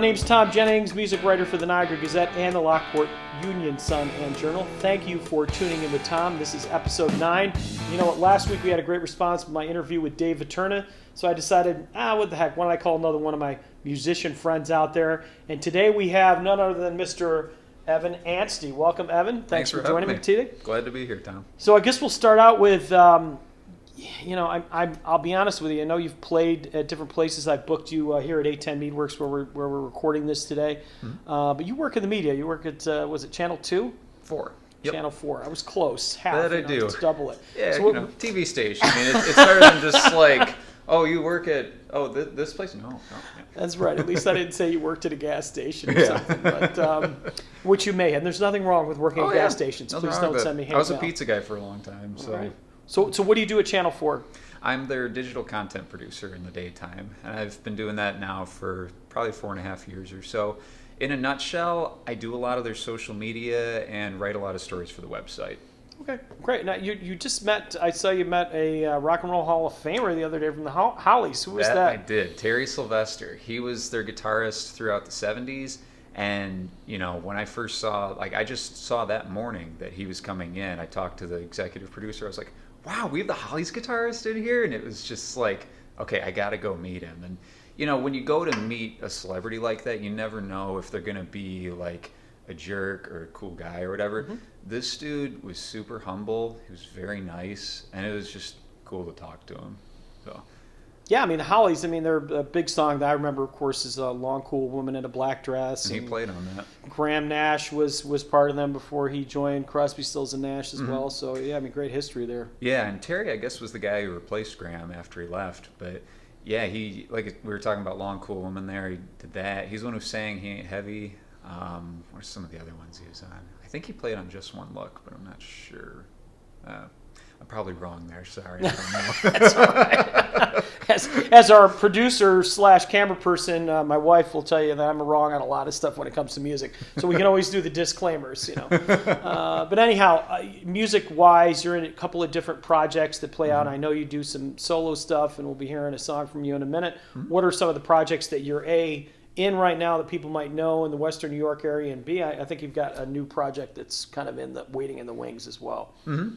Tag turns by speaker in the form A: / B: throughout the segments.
A: name's Thom Jennings, music writer for the Niagara Gazette and the Lockport Union Sun and Journal. Thank you for tuning in with Thom. This is episode 9. You know what? Last week we had a great response to my interview with Dave Viterna, so I decided, what the heck? Why don't I call another one of my musician friends out there? And today we have none other than Mr. Evan Anstey. Welcome, Evan. Thanks for joining me today.
B: Glad to be here, Thom.
A: So I guess we'll start out with, I'll be honest with you. I know you've played at different places. I've booked you here at 810 Meadworks where we're recording this today. Mm-hmm. But you work in the media. You work at, was it Channel 2?
B: 4. Yep.
A: Channel 4. I was close. Half.
B: That I do.
A: Just double it.
B: Yeah, so TV station. I mean, it's better than just like, oh, you work at, this place? No. Yeah.
A: That's right. At least I didn't say you worked at a gas station or something. But, which you may. And there's nothing wrong with working at gas stations. Please don't send me hate mail.
B: I was a pizza guy for a long time. So.
A: Right. So what do you do at Channel 4?
B: I'm their digital content producer in the daytime, and I've been doing that now for probably 4.5 years or so. In a nutshell, I do a lot of their social media and write a lot of stories for the website.
A: Okay, great. Now, you just met, I saw you met a Rock and Roll Hall of Famer the other day from the Hollies. Who was that?
B: I did. Terry Sylvester. He was their guitarist throughout the 70s. And, when I first saw, I just saw that morning that he was coming in, I talked to the executive producer. I was like, wow, we have the Hollies guitarist in here? And it was just like, okay, I got to go meet him. And, when you go to meet a celebrity like that, you never know if they're going to be like a jerk or a cool guy or whatever. Mm-hmm. This dude was super humble. He was very nice. And it was just cool to talk to him. So.
A: Yeah, the Hollies, they're a big song that I remember, of course, is a Long Cool Woman in a Black Dress.
B: And he played on that.
A: Graham Nash was part of them before he joined. Crosby, Stills, and Nash as well. So, yeah, great history there.
B: Yeah, and Terry, I guess, was the guy who replaced Graham after he left. But, yeah, he, like we were talking about Long Cool Woman there, he did that. He's the one who sang He Ain't Heavy. What are some of the other ones he was on? I think he played on Just One Look, but I'm not sure. I'm probably wrong there. Sorry. I don't know.
A: That's all right. As our producer / camera person, my wife will tell you that I'm wrong on a lot of stuff when it comes to music. So we can always do the disclaimers, But anyhow, music-wise, you're in a couple of different projects that play out. I know you do some solo stuff, and we'll be hearing a song from you in a minute. Mm-hmm. What are some of the projects that you're in right now that people might know in the Western New York area? And B, I think you've got a new project that's kind of waiting in the wings as well.
B: Mm-hmm.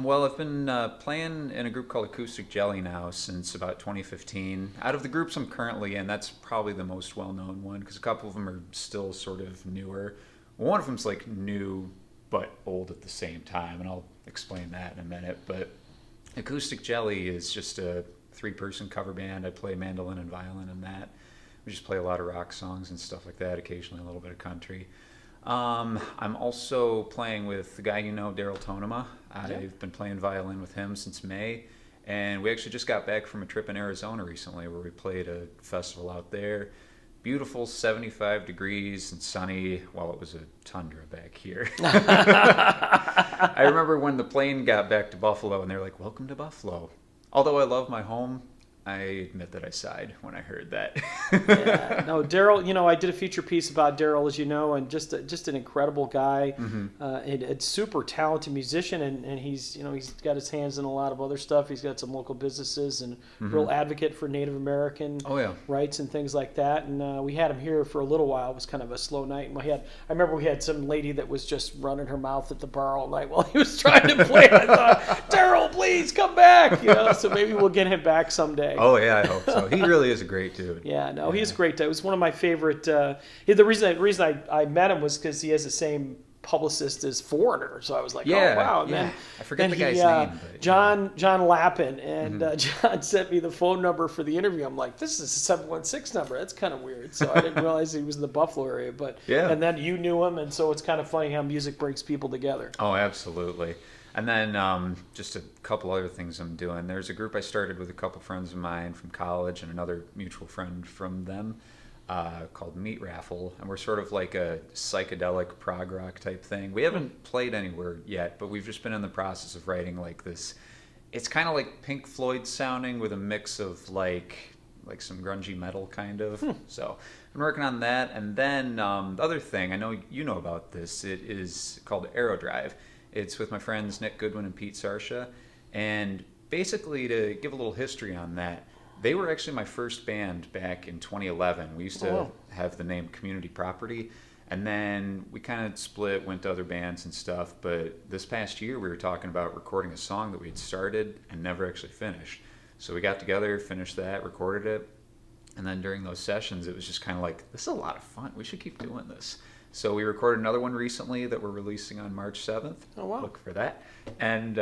B: Well, I've been playing in a group called Acoustic Jelly now since about 2015. Out of the groups I'm currently in, that's probably the most well-known one because a couple of them are still sort of newer. One of them's like new but old at the same time, and I'll explain that in a minute. But Acoustic Jelly is just a 3-person cover band. I play mandolin and violin in that. We just play a lot of rock songs and stuff like that, occasionally a little bit of country. I'm also playing with the guy Daryl Tonema. I've been playing violin with him since May, and we actually just got back from a trip in Arizona recently where we played a festival out there. Beautiful 75 degrees and sunny while it was a tundra back here. I remember when the plane got back to Buffalo and they're like, welcome to Buffalo. Although I love my home, I admit that I sighed when I heard that.
A: Yeah, no, Daryl. I did a feature piece about Daryl, as you know, and just an incredible guy, and a super talented musician, and he's got his hands in a lot of other stuff. He's got some local businesses and real advocate for Native American rights and things like that. And we had him here for a little while. It was kind of a slow night. And I remember we had some lady that was just running her mouth at the bar all night while he was trying to play. I thought, Daryl, please come back. So maybe we'll get him back someday.
B: Oh, yeah, I hope so. He really is a great dude.
A: Yeah, no, he's a great dude. It was one of my favorite. The reason I met him was because he has the same publicist as Foreigner. So I was like, oh, wow. And then,
B: I forget the guy's name. But,
A: John Lappin. And John sent me the phone number for the interview. I'm like, this is a 716 number. That's kind of weird. So I didn't realize he was in the Buffalo area. But and then you knew him. And so it's kind of funny how music brings people together.
B: Oh, absolutely. And then just a couple other things I'm doing. There's a group I started with a couple friends of mine from college and another mutual friend from them called Meat Raffle. And we're sort of like a psychedelic prog rock type thing. We haven't played anywhere yet, but we've just been in the process of writing like this. It's kind of like Pink Floyd sounding with a mix of like some grungy metal kind of. So I'm working on that. And then the other thing, I know you know about this, it is called Aerodrive. It's with my friends Nick Goodwin and Pete Sarsha. And basically, to give a little history on that, They were actually my first band back in 2011. We used to have the name Community Property, and then we kind of split, went to other bands and stuff. But this past year, we were talking about recording a song that we had started and never actually finished. So we got together, finished that, recorded it, and then during those sessions, it was just kind of like, this is a lot of fun. We should keep doing this. So we recorded another one recently that we're releasing on March 7th.
A: Oh, wow.
B: Look for that. And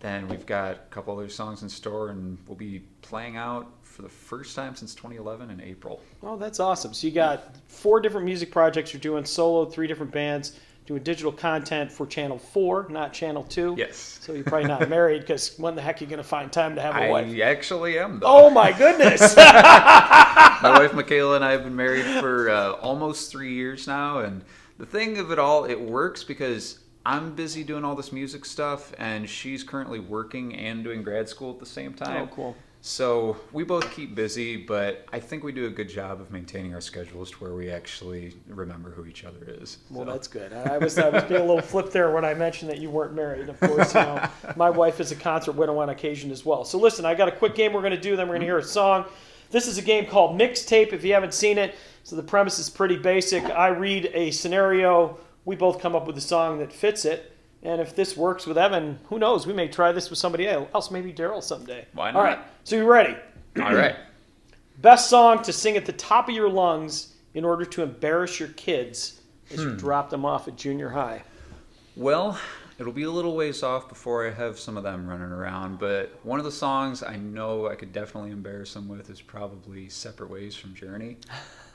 B: then we've got a couple other songs in store, and we'll be playing out for the first time since 2011 in April.
A: Oh, that's awesome. So you got 4 different music projects you're doing, solo, 3 different bands, doing digital content for Channel 4, not Channel 2.
B: Yes.
A: So you're probably not married, because when the heck are you going to find time to have a wife?
B: I actually am, though.
A: Oh, my goodness.
B: My wife, Michaela, and I have been married for almost 3 years now, and the thing of it all, it works because I'm busy doing all this music stuff, and she's currently working and doing grad school at the same time.
A: Oh, cool.
B: So we both keep busy, but I think we do a good job of maintaining our schedules to where we actually remember who each other is.
A: Well, that's good. I was being a little flip there when I mentioned that you weren't married. Of course, my wife is a concert widow on occasion as well. So listen, I got a quick game we're going to do, then we're going to hear a song. This is a game called Mixtape, if you haven't seen it. So the premise is pretty basic. I read a scenario. We both come up with a song that fits it. And if this works with Evan, who knows? We may try this with somebody else, maybe Daryl someday.
B: Why not?
A: All right, so you ready?
B: All right.
A: Best song to sing at the top of your lungs in order to embarrass your kids as you drop them off at junior high.
B: Well, it'll be a little ways off before I have some of them running around, but one of the songs I know I could definitely embarrass them with is probably Separate Ways from Journey.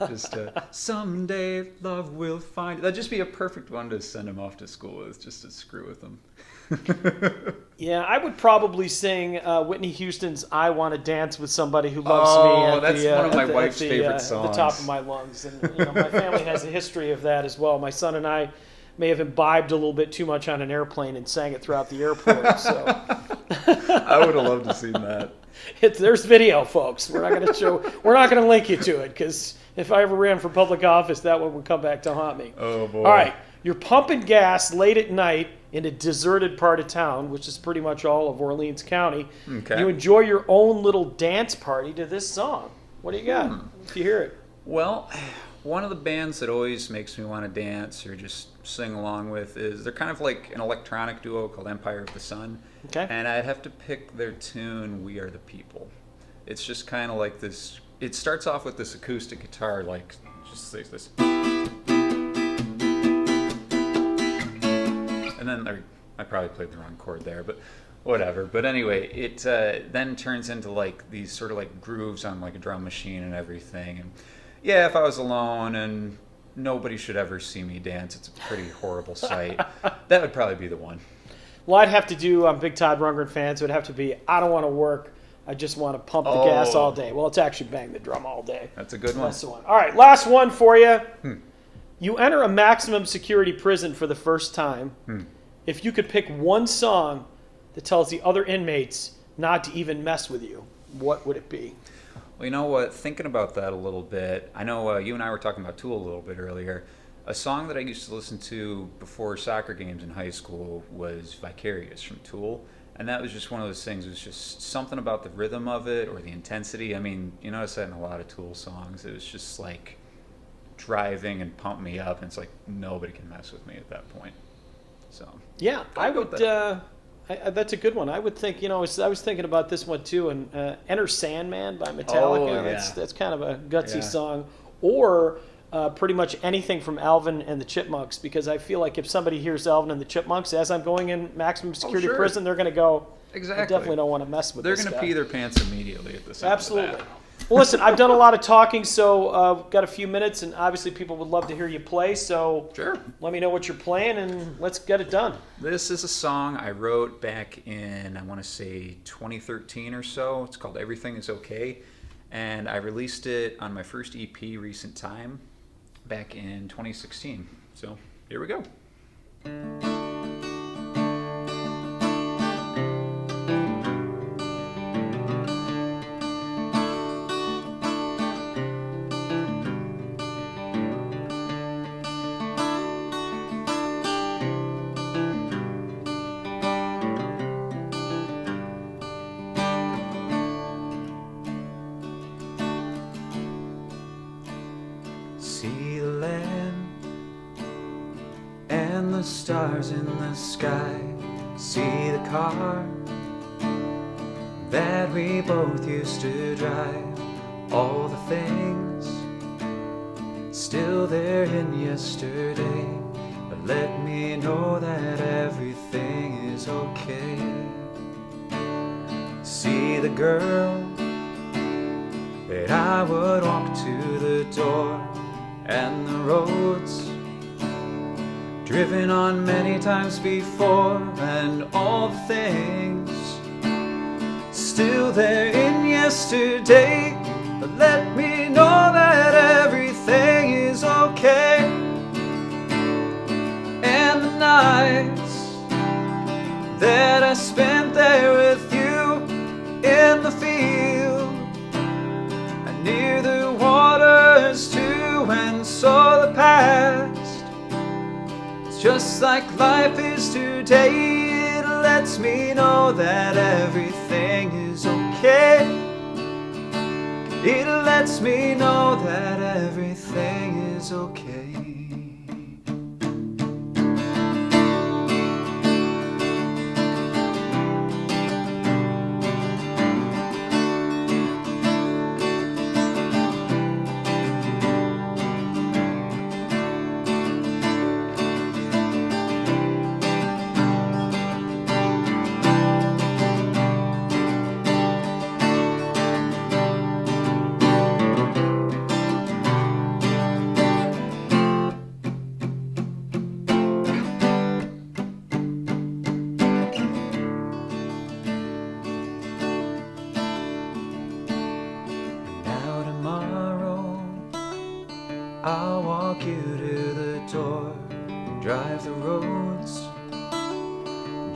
B: Just someday love will find. That'd just be a perfect one to send them off to school with, just to screw with them.
A: Yeah, I would probably sing Whitney Houston's "I Want to Dance with Somebody Who Loves Me."
B: That's one of my wife's favorite songs.
A: At the top of my lungs, and my family has a history of that as well. My son and I may have imbibed a little bit too much on an airplane and sang it throughout the airport. So
B: I would have loved to see that.
A: There's video, folks. We're not going to show. We're not going to link you to it, because if I ever ran for public office, that one would come back to haunt me.
B: Oh boy!
A: All right, you're pumping gas late at night in a deserted part of town, which is pretty much all of Orleans County.
B: Okay.
A: You enjoy your own little dance party to this song. What do you got? If you hear it.
B: Well, one of the bands that always makes me want to dance or just sing along with is, they're kind of like an electronic duo called Empire of the Sun.
A: Okay.
B: And I'd have to pick their tune, We Are the People. It's just kind of like this, it starts off with this acoustic guitar, like, just like this. And then, I probably played the wrong chord there, but whatever. But anyway, it then turns into like these sort of like grooves on like a drum machine and everything. And yeah, if I was alone, and nobody should ever see me dance, it's a pretty horrible sight, that would probably be the one.
A: Well, I'd have to do, I'm a big Todd Rundgren fan, so it'd have to be, I don't want to work, I just want to pump the gas all day. Well, it's actually bang the drum all day.
B: That's a good one.
A: That's the one. All right, last one for you. You enter a maximum security prison for the first time. If you could pick one song that tells the other inmates not to even mess with you, what would it be?
B: Well, you know what? Thinking about that a little bit, I know you and I were talking about Tool a little bit earlier. A song that I used to listen to before soccer games in high school was Vicarious from Tool. And that was just one of those things. It was just something about the rhythm of it or the intensity. I mean, you notice that in a lot of Tool songs. It was just like driving and pump me up. And it's like nobody can mess with me at that point. So
A: yeah, I would. That's a good one. I would think. I was thinking about this one too. And Enter Sandman by Metallica.
B: Oh, yeah.
A: That's kind of a gutsy song. Or pretty much anything from Alvin and the Chipmunks, because I feel like if somebody hears Alvin and the Chipmunks as I'm going in maximum security prison, they're going to go,
B: exactly.
A: I definitely don't want to mess with
B: They're
A: this
B: going to
A: guy.
B: pee their pants immediately at the sound
A: Absolutely.
B: of that.
A: Well, listen, I've done a lot of talking, so we've got a few minutes, and obviously people would love to hear you play, so
B: Sure.
A: Let me know what you're playing, and let's get it done.
B: This is a song I wrote back in, I want to say 2013 or so. It's called Everything Is Okay, and I released it on my first EP, Recent Time, back in 2016. So here we go. the stars in the sky, see the car that we both used to drive, all the things still there in yesterday, but let me know that everything is okay. See the girl that I would walk to the door, and the roads driven on many times before, and all the things still there in yesterday, but let me know that everything is okay. And the nights that I spent there with you in the field and near the waters too, and saw the past, it's just like life is today. It lets me know that everything is okay. It lets me know that everything is okay. I'll walk you to the door, drive the roads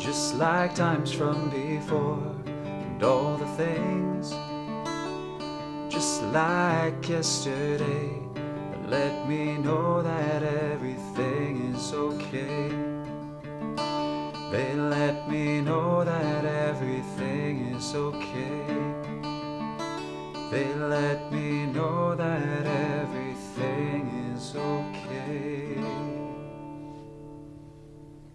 B: just like times from before, and all the things just like yesterday, but let me know that everything is okay. They let me know that everything is okay. They let me know that everything is okay.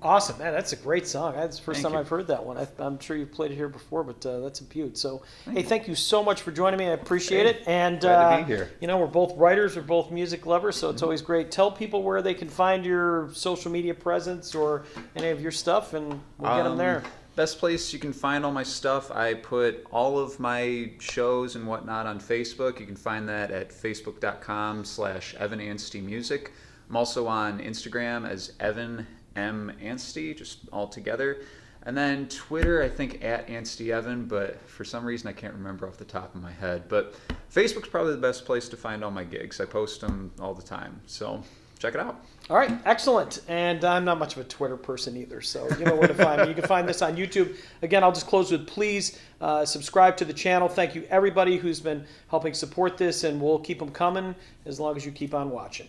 A: Awesome, man! That's a great song. That's the first
B: Thank
A: time
B: you.
A: I've heard that one. I'm sure you've played it here before, but that's a beaut. So, hey, thank you so much for joining me. I appreciate it. And
B: glad to be here.
A: you know, we're both writers, we're both music lovers, so it's always great. Tell people where they can find your social media presence or any of your stuff, and we'll get them there.
B: Best place you can find all my stuff, I put all of my shows and whatnot on Facebook. You can find that at facebook.com/Evan Anstey Music. I'm also on Instagram as Evan M. Anstey, just all together. And then Twitter, I think at Anstey Evan, but for some reason I can't remember off the top of my head. But Facebook's probably the best place to find all my gigs. I post them all the time, so check it out.
A: All right, excellent. And I'm not much of a Twitter person either, so you know where to find me. You can find this on YouTube. Again, I'll just close with please subscribe to the channel. Thank you, everybody who's been helping support this, and we'll keep them coming as long as you keep on watching.